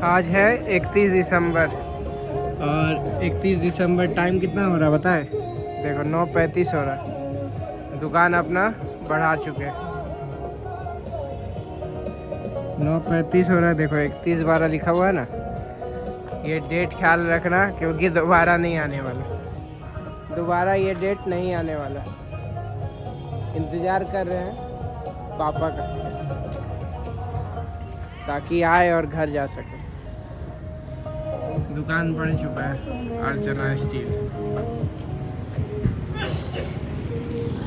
आज है 31 दिसंबर और 31 दिसंबर टाइम कितना हो रहा है पता है? देखो 9:35 हो रहा है। दुकान अपना बढ़ा चुके हैं। 9:35 हो रहा है। देखो 31/12 लिखा हुआ है ना, ये डेट ख्याल रखना क्योंकि दोबारा नहीं आने वाला। दोबारा ये डेट नहीं आने वाला। इंतज़ार कर रहे हैं पापा का ताकि आए और घर जा सके। दुकान बढ़ चुका है अर्चना स्टील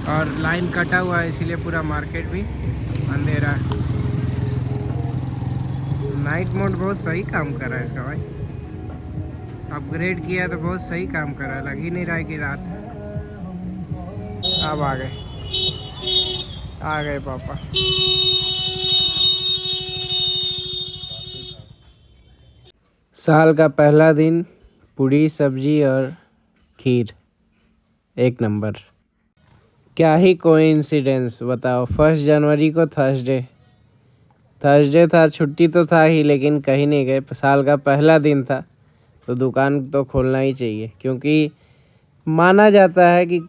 और लाइन कटा हुआ है, इसीलिए पूरा मार्केट भी अंधेरा है। नाइट मोड बहुत सही काम कर रहा है इसका भाई। अपग्रेड किया तो बहुत सही काम कर रहा है। लग ही नहीं रहा है कि रात है। अब आ गए पापा। साल का पहला दिन, पूड़ी सब्जी और खीर, एक नंबर। क्या ही कोइंसिडेंस बताओ। 1 जनवरी को थर्सडे था, छुट्टी तो था ही लेकिन कहीं नहीं गए। साल का पहला दिन था तो दुकान तो खोलना ही चाहिए, क्योंकि माना जाता है कि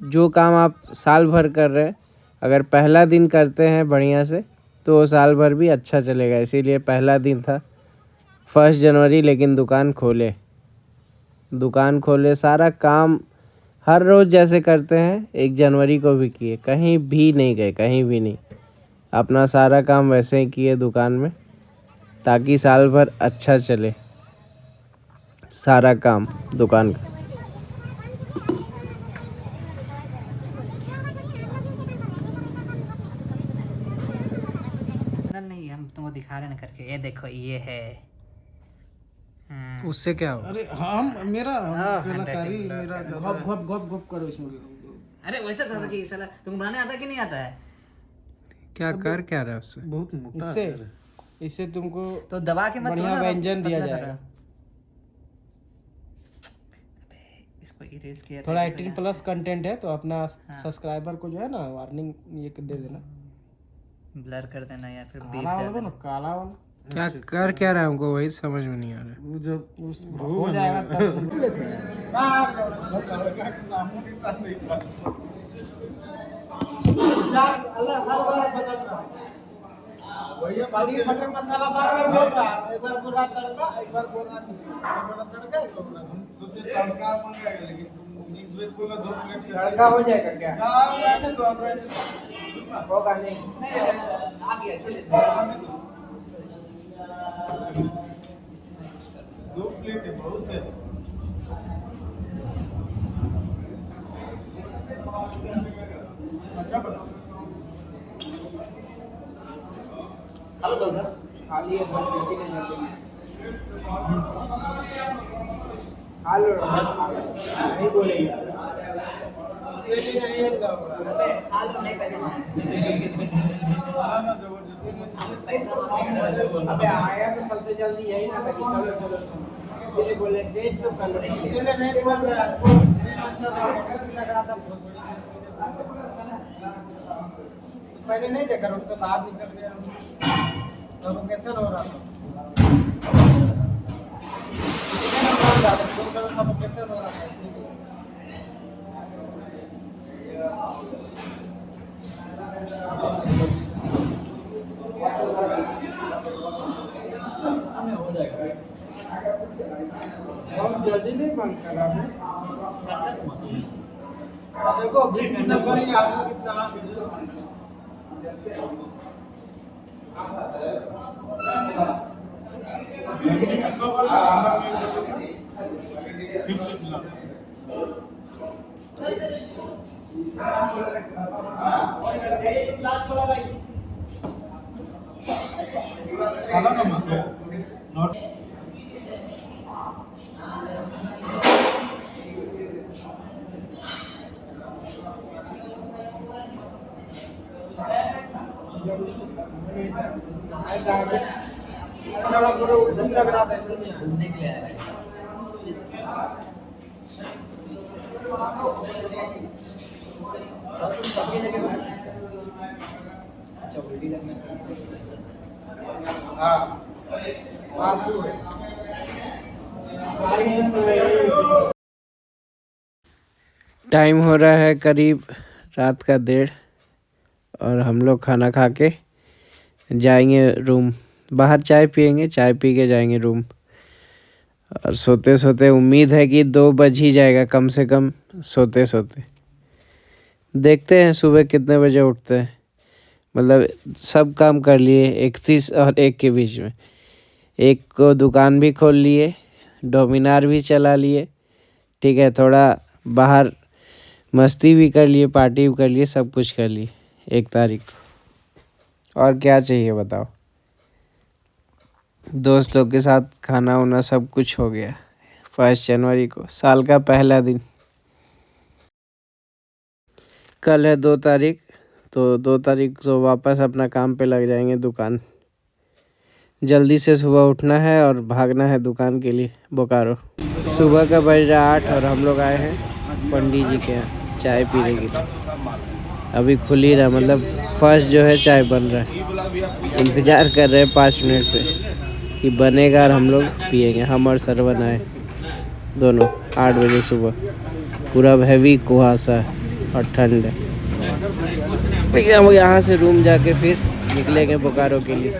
जो काम आप साल भर कर रहे हैं अगर पहला दिन करते हैं बढ़िया से तो वो साल भर भी अच्छा चलेगा। इसीलिए पहला दिन था 1 जनवरी, लेकिन दुकान खोले सारा काम हर रोज़ जैसे करते हैं 1 जनवरी को भी किए। कहीं भी नहीं गए, कहीं भी नहीं। अपना सारा काम वैसे ही किए दुकान में ताकि साल भर अच्छा चले सारा काम दुकान का। नहीं, हम तुमको दिखा रहे ना करके। ये देखो, ये है। उससे क्या हो? अरे हम मेरा कलाकारी मेरा घप घप घप घप करो इसमें। अरे वैसे था कि साला तुम बनाने आता कि नहीं आता है? क्या कर क्या रहा है उससे? बहुत मोटा इससे तुमको तो दबा के मत बढ़िया व्यंजन दिया पतला जाएगा। करो। इसको इरेज किया थोड़ा था 18+ कंटेंट है तो अपना सब्सक्राइबर को जो है ना वार्निंग ये दे देना। ब्लर कर देना या फिर बीप काला दे वाला देना। ना, काला वाला क्या कर क्या रहा है हमको वही समझ में नहीं आ रहा। वो जब उस हो जाएगा तब पनीर मटर मसाला बार बार बोल रहा है। एक बार बोल रहा तड़का, एक बार बोल रहा तड़का, एक बार बोल रहा सोचे तड़का बन जाएगा, लेकिन तुम वेज बोला 2 प्लेट तड़का हो जाएगा क्या? होगा नहीं। आ गया, चलिए। 2 प्लेट है, बहुत है। अच्छा बना हेलो दोस्त, खाली है बस किसी ने नहीं हेलो नहीं बोलेंगे। हालो नहीं पैसा अबे आया तो सबसे जल्दी यही ना था कि चलो चलो इसीलिए बोले डेट तो कर लो। पहले नहीं देखा, उनसे बाहर निकल गया तो कैसे रो रहा था। कैसे रो रहा था। बहुत जल्दी नहीं बंद करा है। देखो कितना करेंगे आप लोग, कितना लग रहा था घूमने के लिए आया है। हाँ टाइम हो रहा है करीब रात का 1:30 और हम लोग खाना खा के जाएंगे रूम। बाहर चाय पियेंगे, चाय पी के जाएंगे रूम। और सोते सोते उम्मीद है कि 2 बज ही जाएगा कम से कम, सोते सोते। देखते हैं सुबह कितने बजे उठते हैं। मतलब सब काम कर लिए 31 और 1 के बीच में। 1 को दुकान भी खोल लिए, डोमिनार भी चला लिए, ठीक है, थोड़ा बाहर मस्ती भी कर लिए, पार्टी भी कर लिए, सब कुछ कर लिए 1 तारीख को। और क्या चाहिए बताओ। दोस्त लोग के साथ खाना वाना सब कुछ हो गया 1 जनवरी को, साल का पहला दिन। कल है 2 तारीख, तो 2 तारीख को वापस अपना काम पे लग जाएंगे दुकान। जल्दी से सुबह उठना है और भागना है दुकान के लिए बोकारो। सुबह का बज रहा 8 और हम लोग आए हैं पंडित जी के यहाँ चाय पीने के लिए। अभी खुल ही रहा, मतलब फर्स्ट जो है चाय बन रहा है। इंतज़ार कर रहे हैं 5 मिनट से कि बनेगा और हम लोग पिएंगे। हम और सरवन आए दोनों 8 बजे सुबह। पूरा हैवी कुहासा और ठंड है। ठीक है, हम यहाँ से रूम जाके फिर निकलेंगे बोकारो के लिए।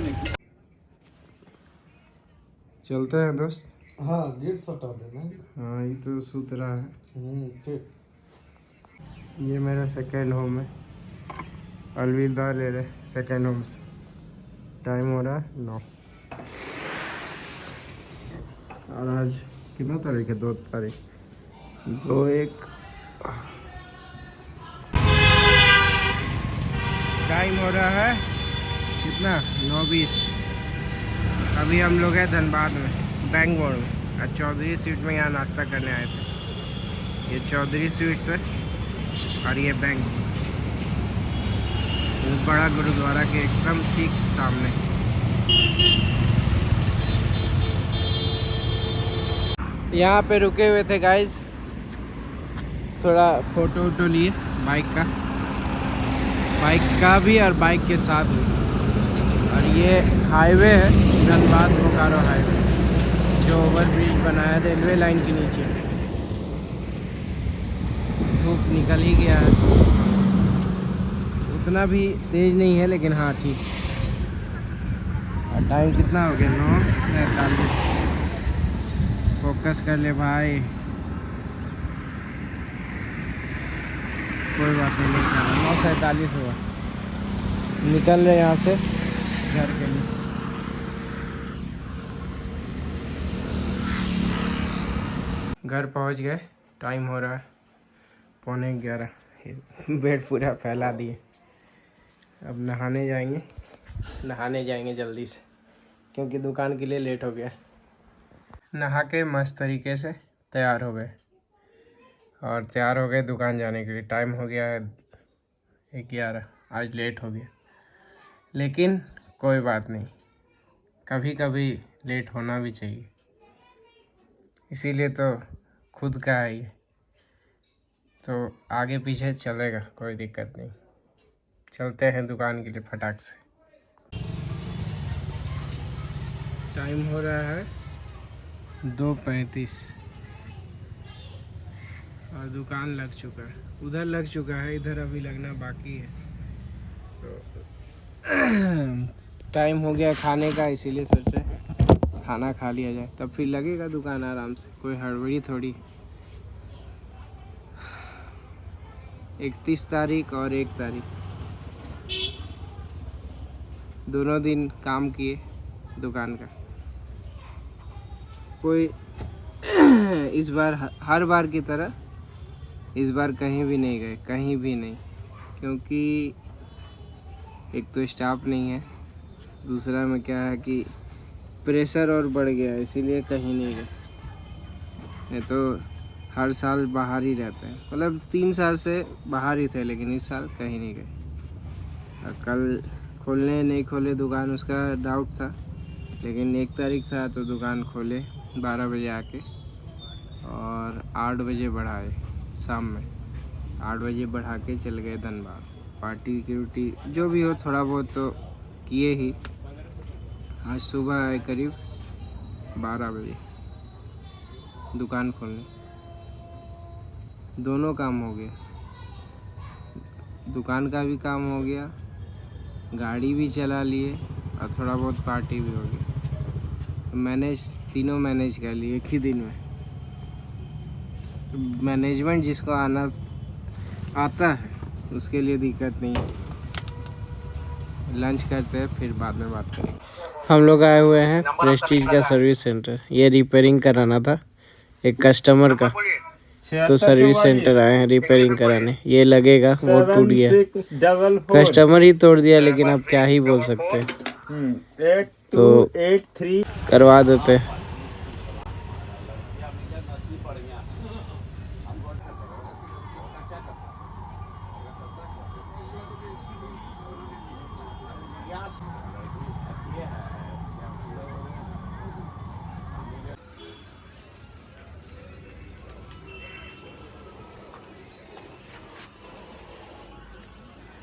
चलते हैं दोस्त। हाँ गेट सटा देना। हाँ, ये तो सूत रहा है। ठीक। ये मेरा सेकेंड होम है। अलविदा ले रहे सेकेंड होम से। टाइम हो रहा है 9 और आज कितना तारीख है? 2 तारीख। 2/1। टाइम हो रहा है कितना? 9:20। अभी हम लोग हैं धनबाद में, बैंक मोड़ में, और चौधरी स्वीट में यहाँ नाश्ता करने आए थे। ये चौधरी स्वीट्स है और ये बैंक, वो बड़ा गुरुद्वारा के एकदम ठीक सामने। यहाँ पे रुके हुए थे गाइस, थोड़ा फोटो वोटो लिए बाइक का भी और बाइक के साथ भी। और ये हाईवे है धनबाद बोकारो हाईवे, जो ओवरब्रिज बनाया रेलवे लाइन के नीचे। धूप निकल ही गया है, उतना भी तेज नहीं है लेकिन हाँ ठीक। और टाइम कितना हो गया? 9:47। फोकस कर ले भाई, कोई बात नहीं, नहीं करना। 9:47 हुआ, निकल रहे यहाँ से घर के लिए। घर पहुँच गए। टाइम हो रहा है 11:15। बेड पूरा फैला दिए। अब नहाने जाएंगे जल्दी से, क्योंकि दुकान के लिए लेट हो गया। नहा के मस्त तरीके से तैयार हो गए और तैयार हो गए दुकान जाने के लिए। टाइम हो गया है 11। आज लेट हो गया, लेकिन कोई बात नहीं, कभी कभी लेट होना भी चाहिए। इसीलिए तो खुद का है ये, तो आगे पीछे चलेगा, कोई दिक्कत नहीं। चलते हैं दुकान के लिए फटाक से। टाइम हो रहा है 2:35 और दुकान लग चुका है। उधर लग चुका है, इधर अभी लगना बाकी है। तो टाइम हो गया खाने का, इसीलिए सोच रहे खाना खा लिया जाए, तब फिर लगेगा दुकान आराम से, कोई हड़बड़ी थोड़ी। 31 तारीख और 1 तारीख दोनों दिन काम किए दुकान का। कोई इस बार हर बार की तरह इस बार कहीं भी नहीं गए, कहीं भी नहीं, क्योंकि एक तो स्टाफ नहीं है, दूसरा में क्या है कि प्रेशर और बढ़ गया है, इसीलिए कहीं नहीं गए। नहीं तो हर साल बाहर ही रहते हैं, मतलब 3 साल से बाहर ही थे, लेकिन इस साल कहीं नहीं गए। और कल खोलने नहीं खोले दुकान, उसका डाउट था, लेकिन 1 तारीख था तो दुकान खोले 12 बजे आके, और 8 बजे बढ़ाए शाम में। 8 बजे बढ़ा के चल गए धनबाद। पार्टी की रोटी जो भी हो थोड़ा बहुत तो किए ही। आज सुबह आए करीब 12 बजे दुकान खोलने, दोनों काम हो गए, दुकान का भी काम हो गया, गाड़ी भी चला लिए और थोड़ा बहुत पार्टी भी हो गई। मैनेज तीनों मैनेज कर लिए एक ही दिन में। मैनेजमेंट जिसको आना आता है उसके लिए दिक्कत नहीं है। लंच करते हैं फिर बाद में बात करेंगे। हम लोग आए हुए हैं प्रेस्टीज का सर्विस सेंटर। ये रिपेयरिंग कराना था एक कस्टमर का, तो सर्विस सेंटर आए हैं रिपेयरिंग कराने। ये लगेगा, वो टूट गया, कस्टमर ही तोड़ दिया, लेकिन अब क्या ही बोल सकते हैं। तो करवा देते हैं।